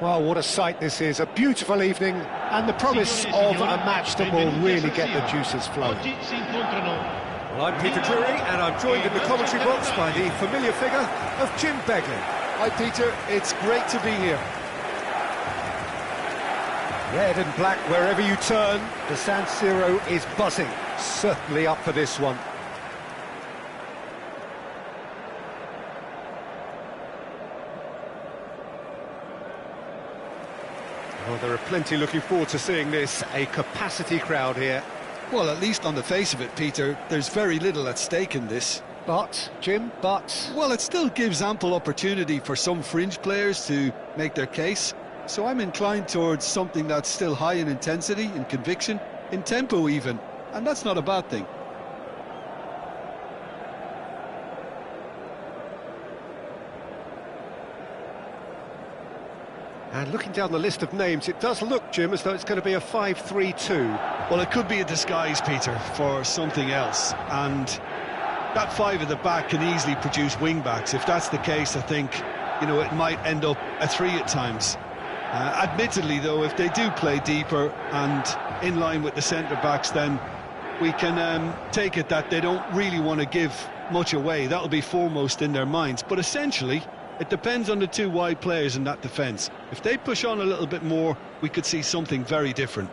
Well, what a sight this is, a beautiful evening, and the promise of a match that will really get the juices flowing. Well, I'm Peter Drury, and I'm joined in the commentary box by the familiar figure of Jim Begley. Hi Peter, it's great to be here. Red and black wherever you turn, the San Siro is buzzing, certainly up for this one. Well, there are plenty looking forward to seeing this, a capacity crowd here. Well, at least on the face of it, Peter, there's very little at stake in this. But, Jim, but... Well, it still gives ample opportunity for some fringe players to make their case. So I'm inclined towards something that's still high in intensity, in conviction, in tempo even. And that's not a bad thing. And looking down the list of names, it does look, Jim, as though it's going to be a 5-3-2. Well, it could be a disguise, Peter, for something else. And that five at the back can easily produce wing-backs. If that's the case, I think, you know, it might end up a three at times. Admittedly, though, if they do play deeper and in line with the centre-backs, then we can take it that they don't really want to give much away. That'll be foremost in their minds. But essentially, it depends on the two wide players in that defence. If they push on a little bit more, we could see something very different.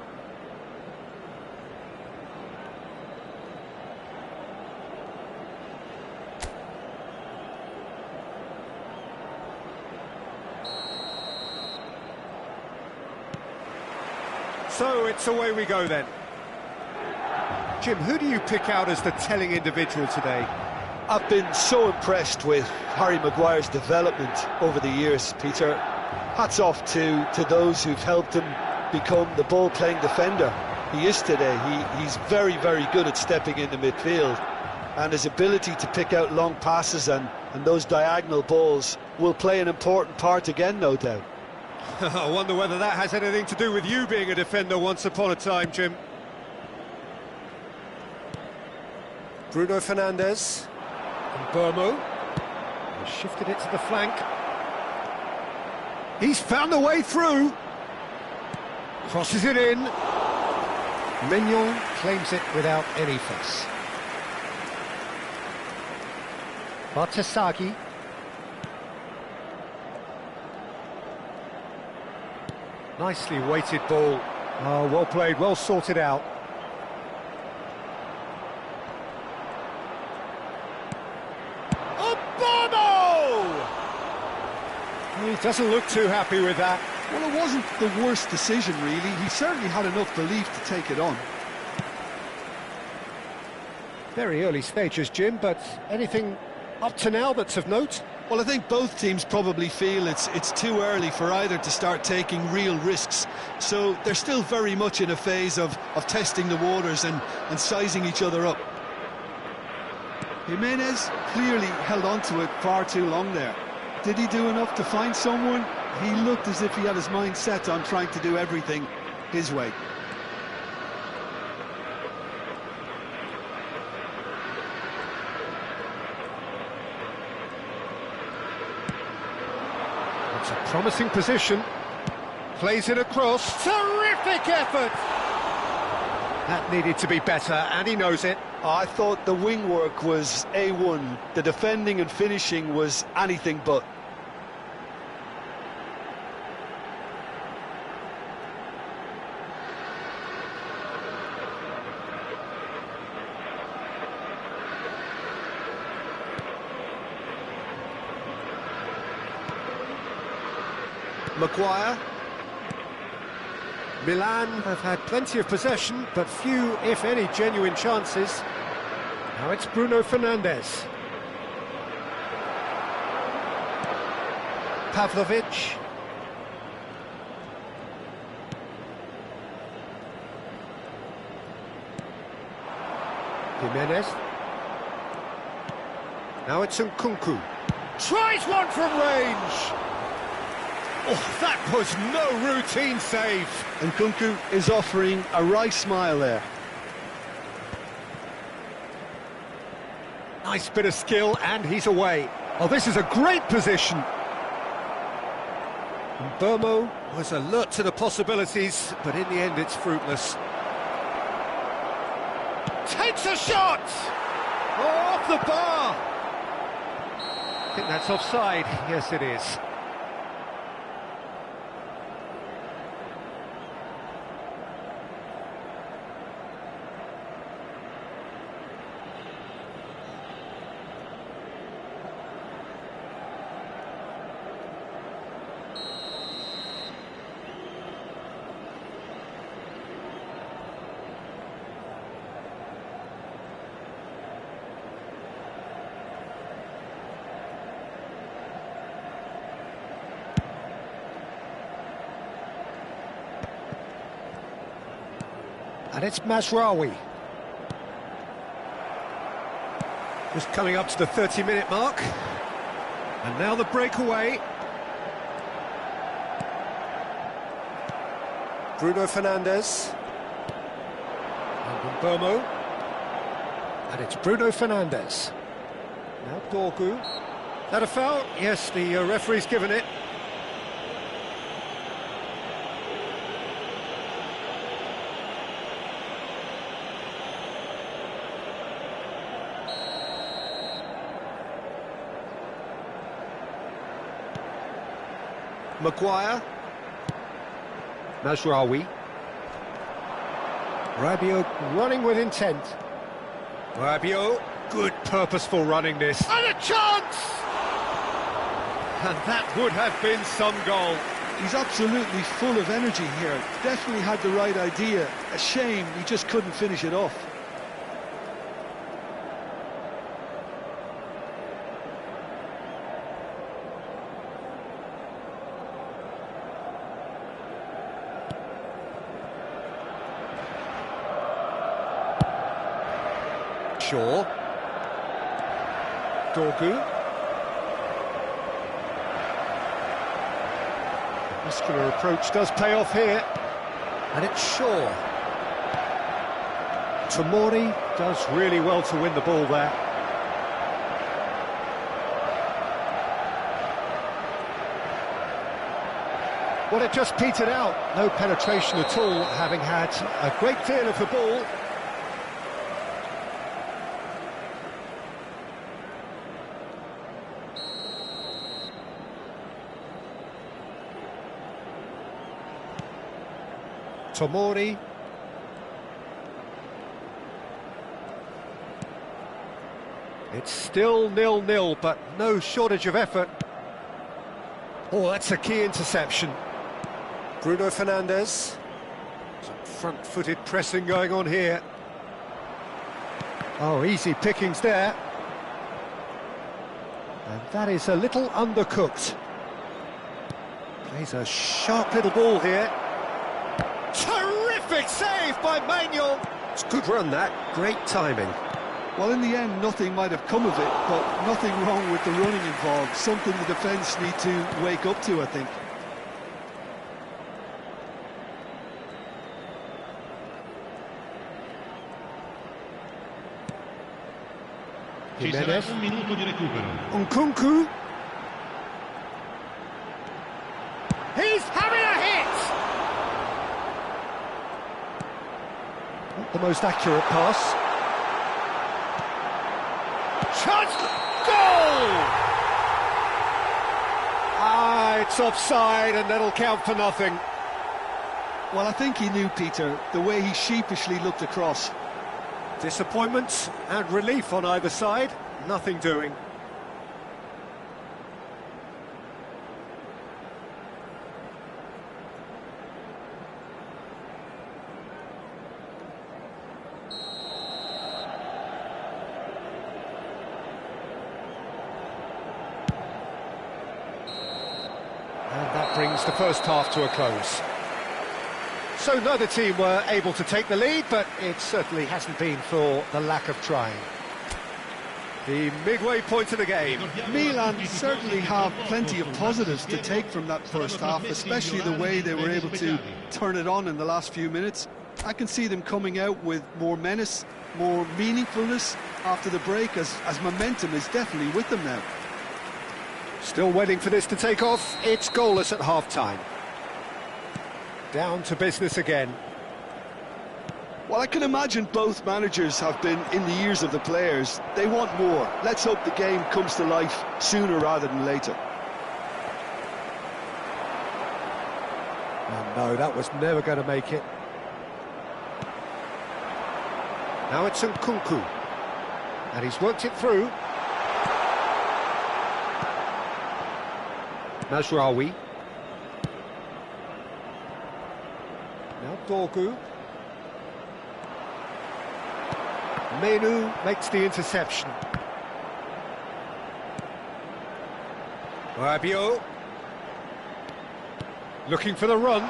So it's away we go then. Jim, who do you pick out as the telling individual today? I've been so impressed with Harry Maguire's development over the years, Peter. Hats off to those who've helped him become the ball-playing defender he is today. He's very, very good at stepping into midfield, and his ability to pick out long passes and those diagonal balls will play an important part again, no doubt. I wonder whether that has anything to do with you being a defender once upon a time, Jim. Bruno Fernandes. And Burmo has shifted it to the flank. He's found a way through. Crosses it in. Mignon claims it without any fuss. Bartesaghi. Nicely weighted ball. Oh, well played, well sorted out. He doesn't look too happy with that. Well, it wasn't the worst decision, really. He certainly had enough belief to take it on. Very early stages, Jim, but anything up to now that's of note? Well, I think both teams probably feel it's too early for either to start taking real risks. So they're still very much in a phase of testing the waters and sizing each other up. Jimenez clearly held on to it far too long there. Did he do enough to find someone? He looked as if he had his mind set on trying to do everything his way. It's a promising position. Plays it across. Terrific effort! That needed to be better, and he knows it. I thought the wing work was A1. The defending and finishing was anything but. Maguire. Milan have had plenty of possession, but few, if any, genuine chances. Now it's Bruno Fernandes. Pavlovic. Jimenez. Now it's Nkunku. Tries one from range! Oh, that was no routine save. Nkunku is offering a wry smile there. Nice bit of skill, and he's away. Oh, this is a great position. And Burmo was alert to the possibilities, but in the end it's fruitless. Takes a shot! Oh, off the bar! I think that's offside. Yes, it is. And it's Mazraoui. Just coming up to the 30-minute mark. And now the breakaway. Bruno Fernandes. And Burmo. And it's Bruno Fernandes. Now Dorgu. That a foul? Yes, the referee's given it. Maguire. Mazraoui. Rabiot running with intent. Rabiot, good purposeful running this. And a chance! And that would have been some goal. He's absolutely full of energy here. Definitely had the right idea. A shame he just couldn't finish it off. Shaw. Dorgu. Muscular approach does pay off here. And it's Shaw. Tomori does really well to win the ball there. Well, it just petered out. No penetration at all, having had a great deal of the ball. Tomori. It's still 0-0, but no shortage of effort. Oh, that's a key interception. Bruno Fernandes. Some front-footed pressing going on here. Oh, easy pickings there. And that is a little undercooked. Plays a sharp little ball here. Terrific save by Manuel. It's a good run, that. Great timing. Well, in the end, nothing might have come of it, but nothing wrong with the running involved. Something the defence need to wake up to, I think. Jimenez. Nkunku. He's having a hit! Not the most accurate pass. Chance! Goal! Ah, it's offside, and that'll count for nothing. Well, I think he knew, Peter, the way he sheepishly looked across. Disappointment and relief on either side. Nothing doing. And that brings the first half to a close. So neither team were able to take the lead, but it certainly hasn't been for the lack of trying. The midway point of the game. Milan certainly have plenty of positives to take from that first half, especially the way they were able to turn it on in the last few minutes. I can see them coming out with more menace, more meaningfulness after the break, as momentum is definitely with them now. Still waiting for this to take off. It's goalless at half-time. Down to business again. Well, I can imagine both managers have been in the ears of the players. They want more. Let's hope the game comes to life sooner rather than later. Oh no, that was never going to make it. Now it's Nkunku. And he's worked it through. Mazraoui. Now Dorgu. Menu makes the interception. Rabiot. Looking for the run.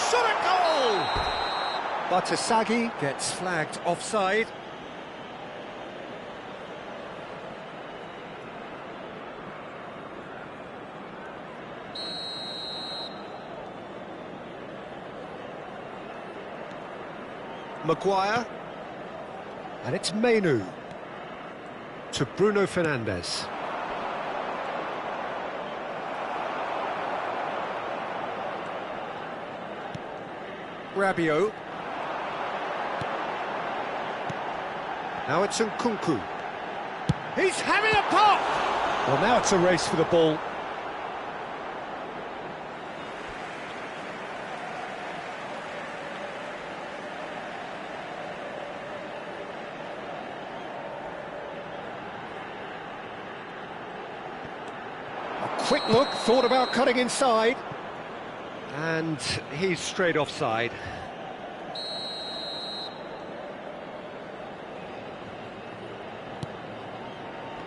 Shot at goal! Batasagi gets flagged offside. Maguire. And it's Menu to Bruno Fernandes. Rabiot. Now it's Nkunku. He's having a pop! Well, now it's a race for the ball. Quick look, thought about cutting inside. And he's straight offside.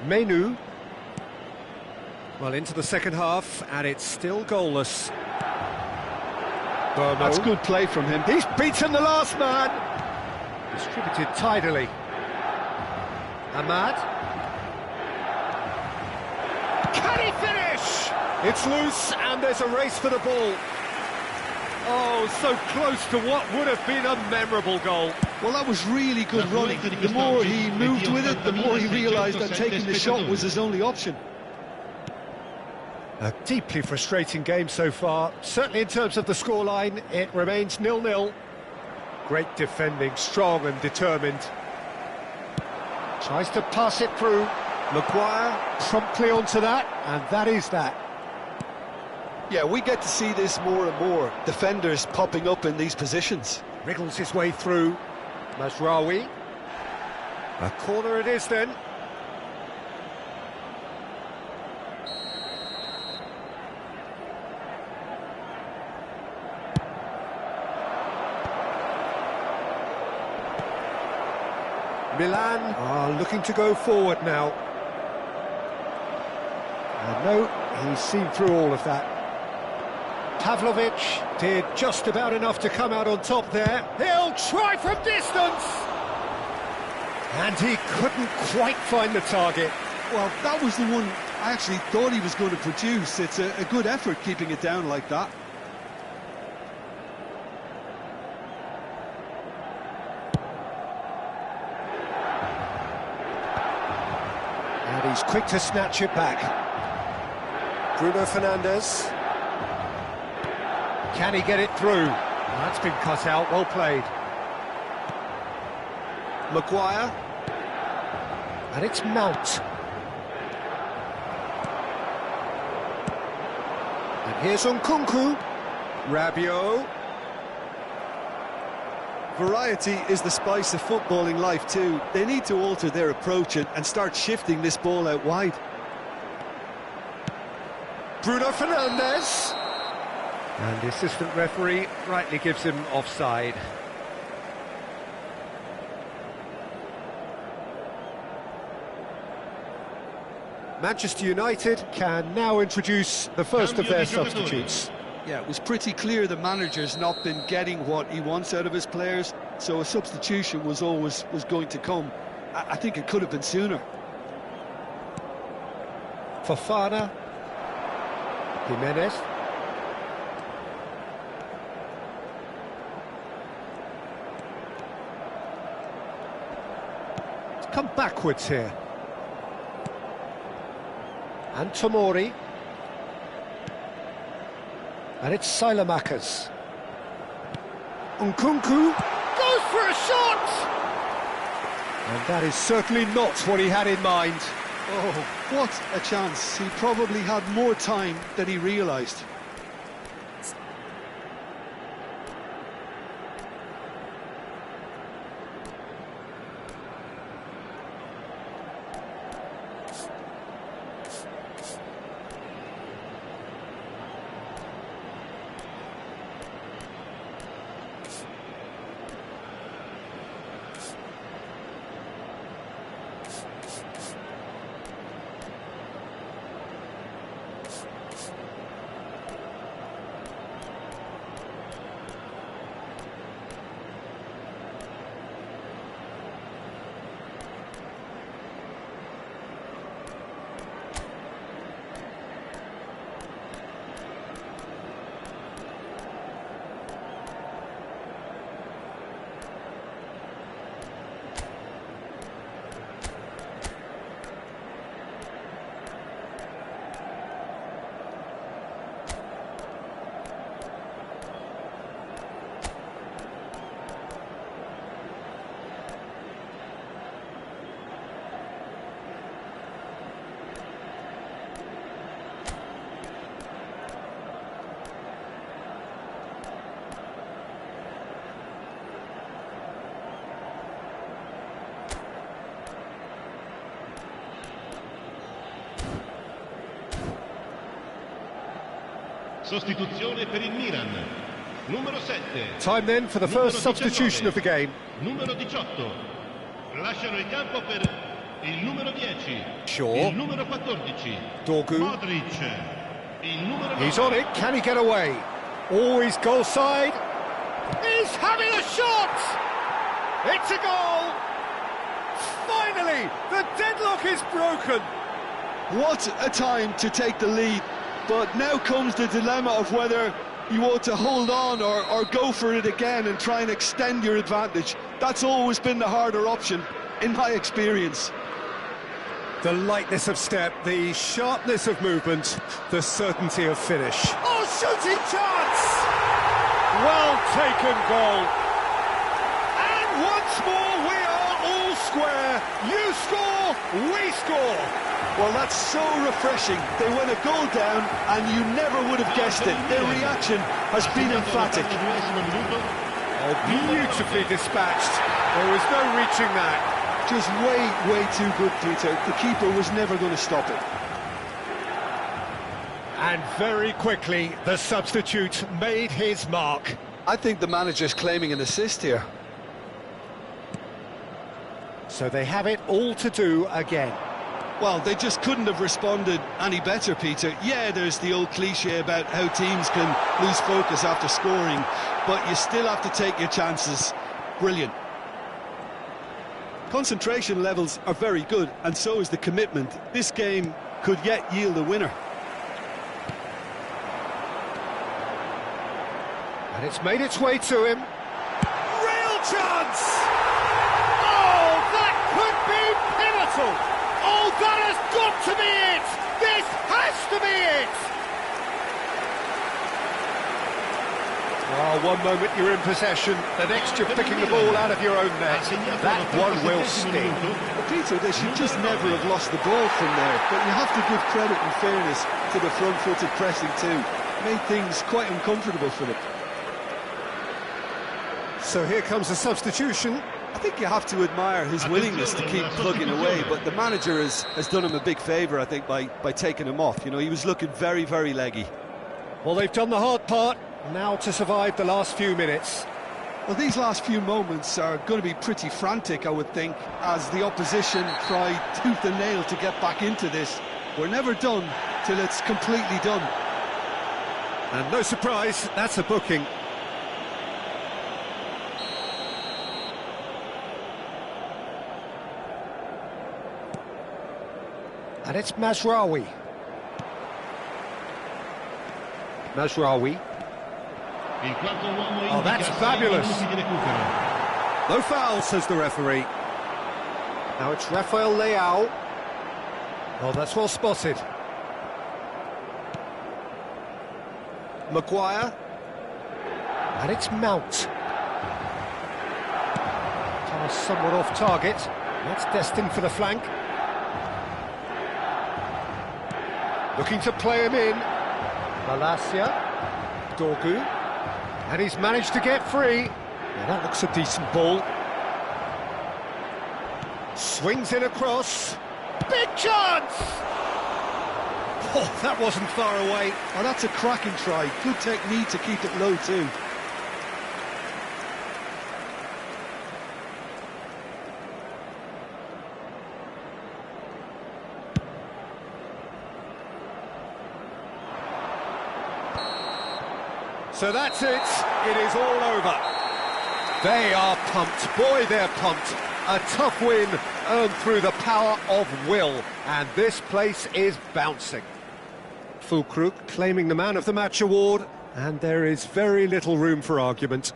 Menu. Well, into the second half, and it's still goalless. Bono. That's good play from him. He's beaten the last man. Distributed tidily. Ahmad. Can he finish? It's loose, and there's a race for the ball. Oh, so close to what would have been a memorable goal. Well, that was really good running. The more he moved with it, the more he realised that taking the shot was his only option. A deeply frustrating game so far. Certainly in terms of the scoreline, it remains 0-0. Great defending, strong and determined. Tries to pass it through. Maguire promptly onto that, and that is that. Yeah, we get to see this more and more. Defenders popping up in these positions. Wriggles his way through. Mazraoui. A corner it is then. Milan are looking to go forward now. And no, he's seen through all of that. Pavlovic did just about enough to come out on top there. He'll try from distance! And he couldn't quite find the target. Well, that was the one I actually thought he was going to produce. It's a good effort keeping it down like that. And he's quick to snatch it back. Bruno Fernandes. Can he get it through? That's been cut out, well played. Maguire. And it's Mount. And here's Nkunku. Rabiot. Variety is the spice of footballing life too. They need to alter their approach and start shifting this ball out wide. Bruno Fernandes. And the assistant referee rightly gives him offside. Manchester United can now introduce the first of their substitutes. Yeah, it was pretty clear the manager's not been getting what he wants out of his players, so a substitution was going to come. I think it could have been sooner. Fofana. Jimenez. Come backwards here. And Tomori. And it's Silamakers. Nkunku goes for a shot! And that is certainly not what he had in mind. Oh, what a chance. He probably had more time than he realised. Sostituzione per il Milan. Numero 7. Time then for the first substitution of the game. Numero 18. Lasciano il campo per il numero 10. Shaw. Il numero 14. Dorgu. Modric. Il numero 9. He's on it, can he get away? Oh, he's goal side. He's having a shot! It's a goal! Finally, the deadlock is broken. What a time to take the lead. But now comes the dilemma of whether you ought to hold on or go for it again and try and extend your advantage. That's always been the harder option, in my experience. The lightness of step, the sharpness of movement, the certainty of finish. Oh, shooting chance! Well taken goal. And once more we are all square. You score, we score. Well, that's so refreshing. They went a goal down and you never would have guessed it. Their reaction has been emphatic. Oh, beautifully dispatched. There was no reaching that. Just way too good, Peter. The keeper was never going to stop it. And very quickly, the substitute made his mark. I think the manager's claiming an assist here. So they have it all to do again. Well, they just couldn't have responded any better, Peter. Yeah, there's the old cliche about how teams can lose focus after scoring, but you still have to take your chances. Brilliant. Concentration levels are very good, and so is the commitment. This game could yet yield a winner. And it's made its way to him. Real chance! Oh, that could be pivotal! Oh, that has got to be it! This has to be it! Oh, one moment you're in possession, the next you're picking the ball out of your own net. That one will sting. Well, Peter, they should just never have lost the ball from there, but you have to give credit and fairness to the front-footed pressing too. Made things quite uncomfortable for them. So here comes a substitution. I think you have to admire his willingness to keep plugging away, but the manager has done him a big favour, I think, by taking him off. You know, he was looking very leggy. Well, they've done the hard part, now to survive the last few minutes. Well, these last few moments are going to be pretty frantic, I would think, as the opposition try tooth and nail to get back into this. We're never done till it's completely done. And no surprise, that's a booking. And it's Mazraoui. Mazraoui. Oh, that's fabulous. No foul, says the referee. Now it's Rafael Leao. Oh, that's well spotted. Maguire. And it's Mount. Pass somewhat off target. That's destined for the flank. Looking to play him in. Malacia. Dorgu. And he's managed to get free. Now that looks a decent ball. Swings in across. Big chance! Oh, that wasn't far away. Oh, that's a cracking try. Good technique to keep it low too. So that's it. It is all over. They are pumped. Boy, they're pumped. A tough win earned through the power of will. And this place is bouncing. Fulkrug claiming the Man of the Match award, and there is very little room for argument.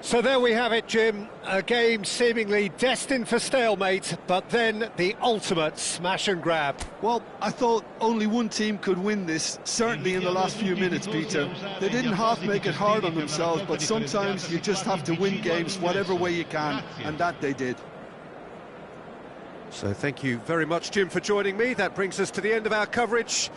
So there we have it, Jim. A game seemingly destined for stalemate, but then the ultimate smash and grab. Well, I thought only one team could win this, certainly in the last few minutes, Peter. They didn't half make it hard on themselves, but sometimes you just have to win games whatever way you can, and that they did. So thank you very much, Jim, for joining me. That brings us to the end of our coverage.